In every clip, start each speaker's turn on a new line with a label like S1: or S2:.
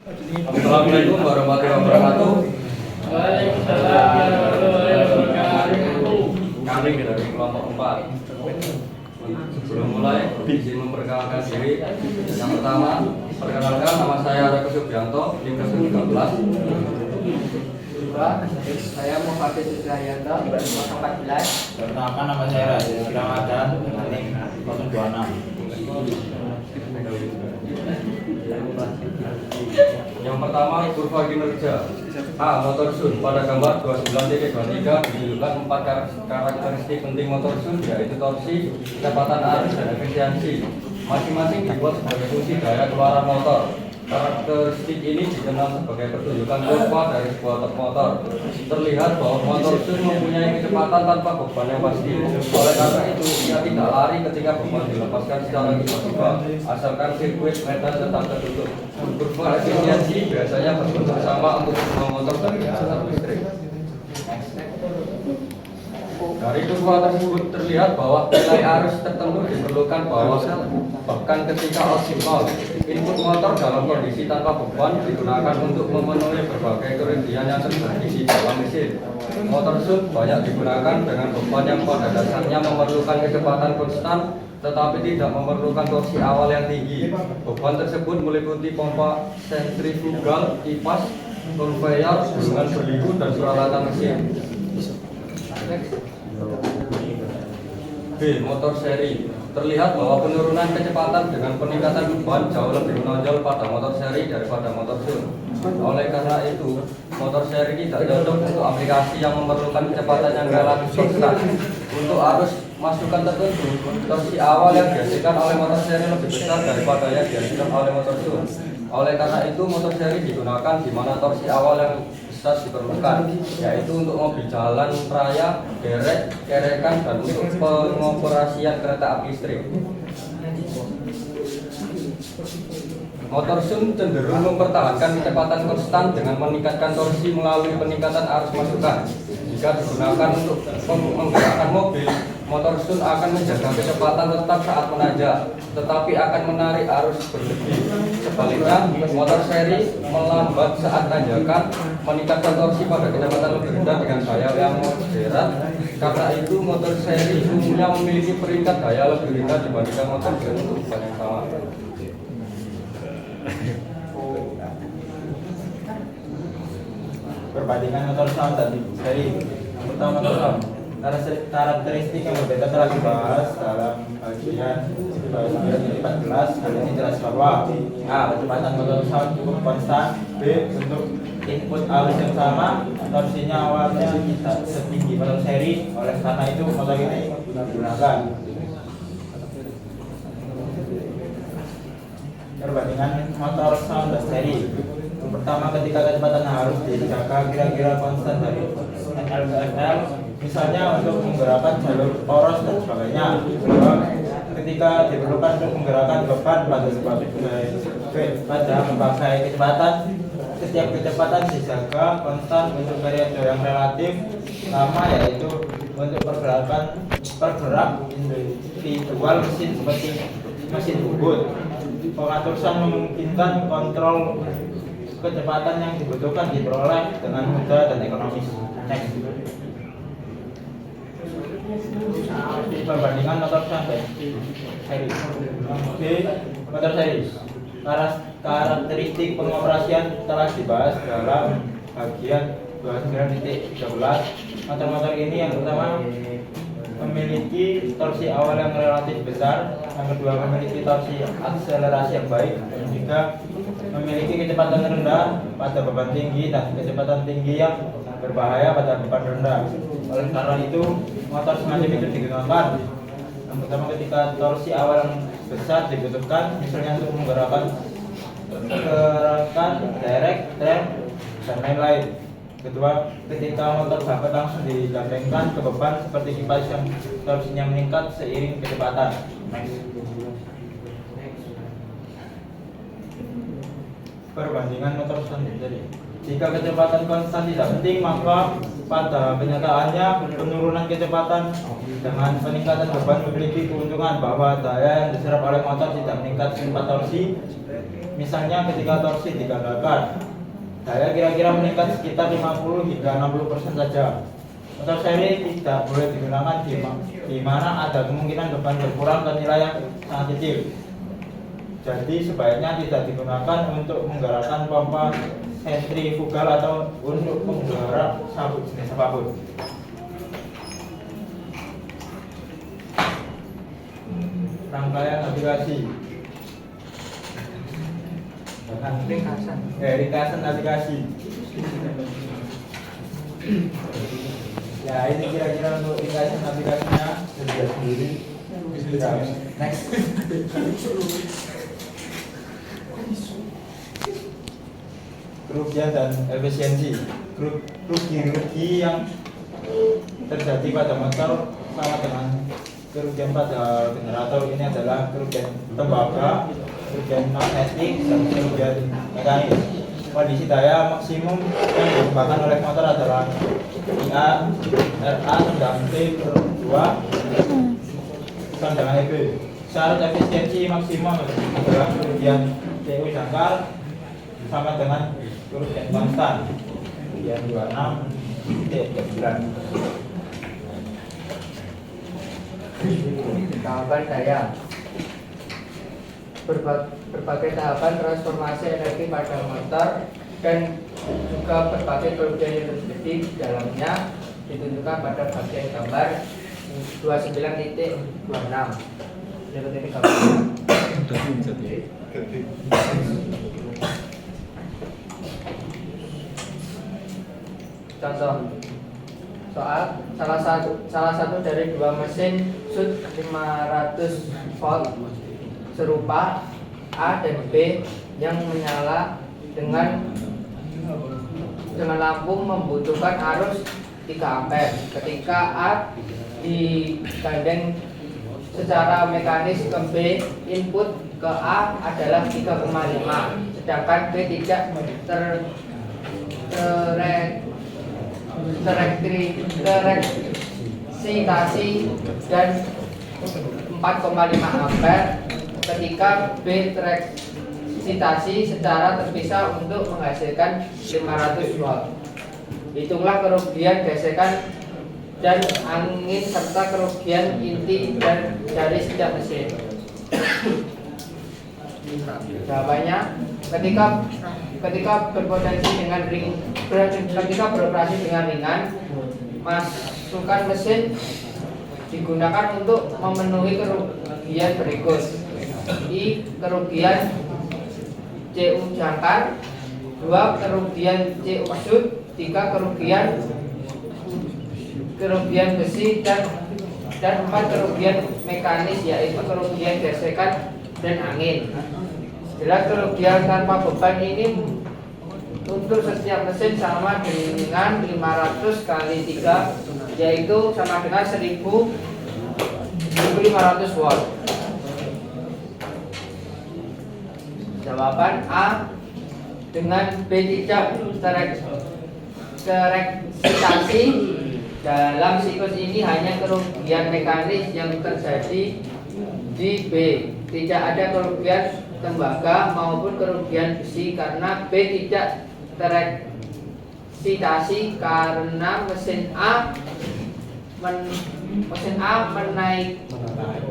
S1: Assalamualaikum warahmatullahi wabarakatuh.
S2: Waalaikumsalam warahmatullahi wabarakatuh.
S1: Kami dari kelompok 4. Sebelum mulai, izin memperkenalkan diri. Yang pertama, perkenalkan nama saya Reko Subianto, NIM 13.
S3: Saya Muhammad Sudrayanto, kelas 14.
S2: Perkenalkan nama saya Raditya Ramadan, NIM 026.
S1: Yang pertama, kurva kinerja. A. Motor Sun. Pada gambar 29.23 ditunjukkan 4 karakteristik penting motor Sun, yaitu torsi, kecepatan arus, dan efisiensi. Masing-masing dibuat sebagai fungsi daya keluaran motor. Karakteristik ini dikenal sebagai pertunjukan kurva dari sebuah truk motor. Terlihat bahwa motor Sun mempunyai kecepatan tanpa beban yang pasti. Oleh karena itu, ia tidak lari ketika beban dilepaskan secara tiba-tiba, asalkan sirkuit medan tetap tertutup. Kurva efisiensi biasanya berbentuk sama untuk semua motor dari dasar listrik. Dari kurva tersebut terlihat bahwa nilai arus tertentu diperlukan bahkan ketika optimal. Input motor dalam kondisi tanpa beban digunakan untuk memenuhi berbagai kerugian yang terjadi dalam mesin. Motor Sun banyak digunakan dengan beban yang pada dasarnya memerlukan kecepatan konstan, tetapi tidak memerlukan torsi awal yang tinggi. Beban tersebut meliputi pompa sentrifugal, kipas, konveyor, gulungan berliku, dan peralatan mesin. B. Motor seri. Terlihat bahwa penurunan kecepatan dengan peningkatan beban jauh lebih menonjol pada motor seri daripada motor Sun. Oleh karena itu, motor seri tidak cocok untuk aplikasi yang memerlukan kecepatan yang relatif konstan. Untuk arus masukan tertentu, torsi awal yang dihasilkan oleh motor seri lebih besar daripada yang dihasilkan oleh motor Sun. Oleh karena itu, motor seri digunakan di mana torsi awal yang besar diperlukan, yaitu untuk mobil jalan raya, derek, kerekan, dan untuk pengoperasian kereta api listrik. Motor Sun cenderung mempertahankan kecepatan konstan dengan meningkatkan torsi melalui peningkatan arus masukan. Jika digunakan untuk menggerakkan mobil, motor Sun akan menjaga kecepatan tetap saat menanjak, tetapi akan menarik arus berlebih. Sebaliknya, motor seri melambat saat tanjakan, meningkatkan torsi pada kecepatan lebih rendah dengan daya yang moderat. Karena itu, motor seri umumnya memiliki peringkat daya lebih rendah dibandingkan motor Sun untuk beban yang sama.
S2: Perbandingan motor Sun tadi seri. Yang pertama motor Sun. Karakteristik yang berbeda telah dibahas dalam bagian 14. Hal ini jelas bahwa A. Kecepatan motor Sun cukup konstan. B. Untuk input arus yang sama, torsinya awalnya tidak setinggi motor seri. Oleh karena itu motor ini digunakan. Perbandingan motor Sun dan seri. Yang pertama, ketika kecepatan harus dijaga kira-kira konstan dari L ke FL, misalnya untuk menggerakkan jalur poros dan sebagainya. Kedua, ketika diperlukan untuk menggerakkan beban pada berbagai kecepatan, setiap kecepatan dijaga konstan untuk periode yang relatif lama, yaitu untuk pergerak individual mesin seperti mesin bubut. Pengatur Sun memungkinkan kontrol kecepatan yang dibutuhkan diperoleh dengan mudah dan ekonomis. Next. Perbandingan motor Sun dan seri. B. Motor seri. Karakteristik pengoperasian telah dibahas dalam bagian 29.13. Motor-motor ini yang pertama memiliki torsi awal yang relatif besar, yang kedua memiliki torsi akselerasi yang baik, yang ketiga memiliki kecepatan rendah pada beban tinggi dan kecepatan tinggi yang berbahaya pada beban rendah. Oleh karena itu, motor semacam itu digunakan. Yang pertama, ketika torsi awal yang besar dibutuhkan, misalnya untuk menggerakkan derek, rem, dan lain-lain. Kedua, ketika motor dapat langsung digandengkan ke beban seperti kipas yang torsinya meningkat seiring kecepatan. Next. Perbandingan motor sendiri. Jika kecepatan konstan tidak penting, maka pada kenyataannya penurunan kecepatan dengan peningkatan beban memiliki keuntungan bahwa daya yang diserap oleh motor tidak meningkat tanpa torsi. Misalnya ketika torsi digandakan, daya kira-kira meningkat sekitar 50 hingga 60% saja. Motor seri tidak boleh digunakan di mana ada kemungkinan beban berkurang ke nilai yang sangat kecil. Jadi sebaiknya tidak digunakan untuk menggerakkan pompa sentrifugal atau untuk menggerak sabuk jenis apapun. Rangkaian navigasi. Ringkasan navigasi. Ya, ini kira-kira untuk ringkasan navigasinya sudah sendiri. Next. Kerugian dan efisiensi. Rugi yang terjadi pada motor sama dengan kerugian pada generator ini adalah kerugian tembaga, kerugian magnetik, dan kerugian mekanis. Kondisi daya maksimum yang dikembangkan oleh motor adalah IA, RA, sedang T per 2 dengan EB. Syarat efisiensi maksimum adalah kerugian CU jangkar sama dengan kerugian konstan. Kerugian 26 T 39.
S3: Tahapan daya. Berbagai tahapan transformasi energi pada motor dan juga berbagai kerugian yang terjadi di dalamnya ditunjukkan pada bagian gambar 29.26. Berikut ini gambarnya. Contoh soal salah satu dari dua mesin Sud 500 volt serupa A dan B yang menyala dengan lampu membutuhkan arus 3 ampere. Ketika A digandeng secara mekanis ke B, input ke A adalah 3,5, sedangkan B tidak tereksitasi dan 4,5 ampere. Ketika B tereksitasi secara terpisah untuk menghasilkan 500 watt. Hitunglah kerugian gesekan dan angin serta kerugian inti dan dari setiap mesin. Jawabannya, ketika beroperasi dengan ringan, masukan mesin digunakan untuk memenuhi kerugian berikut. I. Kerugian CU jangkar. 2. Kerugian CU sud. 3. Kerugian besi dan 4 kerugian mekanis, yaitu kerugian gesekan dan angin. Jelas kerugian tanpa beban ini untuk setiap mesin sama dengan 500 kali 3, yaitu sama dengan 1500 watt. Jawaban A. Dengan B tidak tereksitasi dalam siklus ini hanya kerugian mekanis yang terjadi di B. Tidak ada kerugian tembaga maupun kerugian besi karena B tidak tereksitasi karena mesin A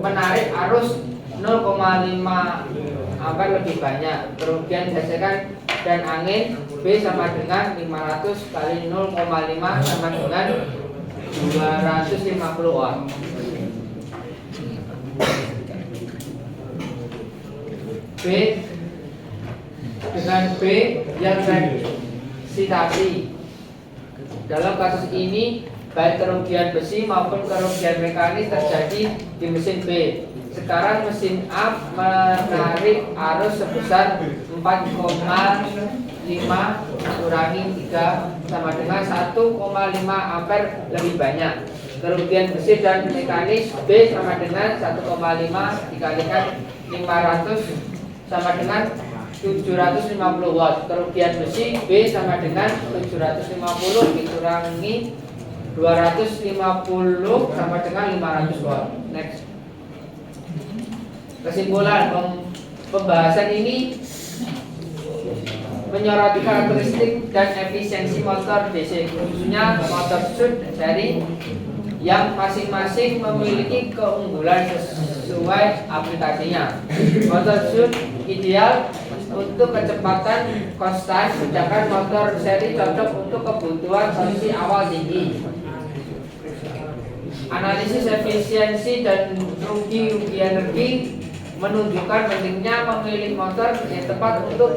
S3: menarik arus 0,5 ampere lebih banyak. Kerugian gesekan dan angin B sama dengan 500 kali 0,5 sama dengan 250 watt. B dengan B yang tereksitasi. Dalam kasus ini baik kerugian besi maupun kerugian mekanis terjadi di mesin B. Sekarang mesin A menarik arus sebesar 4,5 kurangi 3 sama dengan 1,5 ampere lebih banyak. Kerugian besi dan mekanis B sama dengan 1,5 dikalikan 500 sama dengan 750 watt. Kerugian besi B sama dengan 750 dikurangi 250 sama dengan 500 watt. Next. Kesimpulan pembahasan ini menyoroti karakteristik dan efisiensi motor DC, khususnya motor Sud seri yang masing-masing memiliki keunggulan sesuai aplikasinya. Motor Sud ideal untuk kecepatan konstan, sedangkan motor seri cocok untuk kebutuhan torsi awal tinggi. Analisis efisiensi dan rugi energi menunjukkan pentingnya memilih motor yang tepat untuk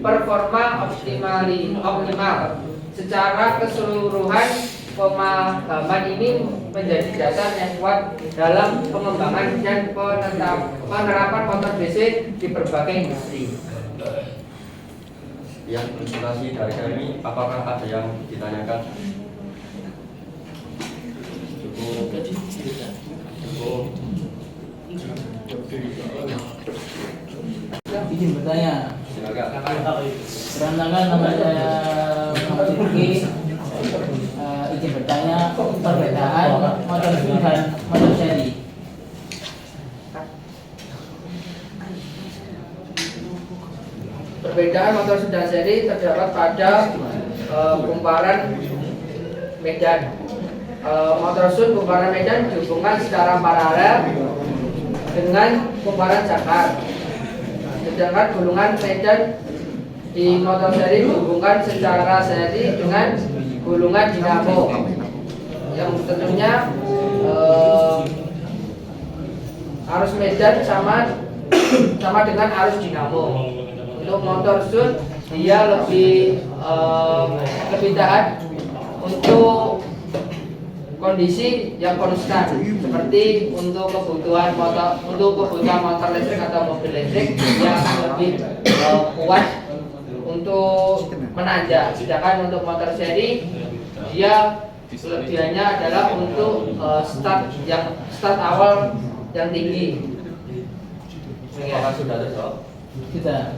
S3: performa optimal. Secara keseluruhan, pemahaman ini menjadi dasar yang kuat dalam pengembangan dan penerapan motor DC di berbagai industri.
S1: Yang presentasi dari kami, apakah ada yang ditanyakan? Cukup.
S4: Izin bertanya.
S1: Silakan.
S4: Berantakan nama saya Muhammad Siddiqi. Izin bertanya perbedaan motor Sud dan motor seri.
S3: Perbedaan motor Sud dan seri terdapat pada kumparan medan. Motor Sud kumparan medan dihubungkan secara paralel dengan kumparan jangkar. Sedangkan gulungan medan di motor seri dihubungkan secara seri dengan gulungan dinamo yang tentunya arus medan sama dengan arus dinamo. Untuk motor Sud dia lebih tahan untuk kondisi yang konstan, seperti untuk kebutuhan motor listrik atau mobil listrik yang lebih kuat untuk menanjak. Sedangkan untuk motor seri dia kelebihannya adalah untuk start awal yang tinggi.
S1: Apakah sudah ada soal?
S4: Kita.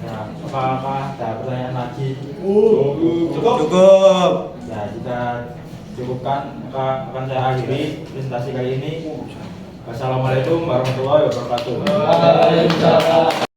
S2: Nah, apakah ada pertanyaan lagi?
S5: Cukup.
S2: Ya, kita cukupkan, maka akan saya akhiri presentasi kali ini. Wassalamualaikum warahmatullahi wabarakatuh.
S4: Waalaikumsalam.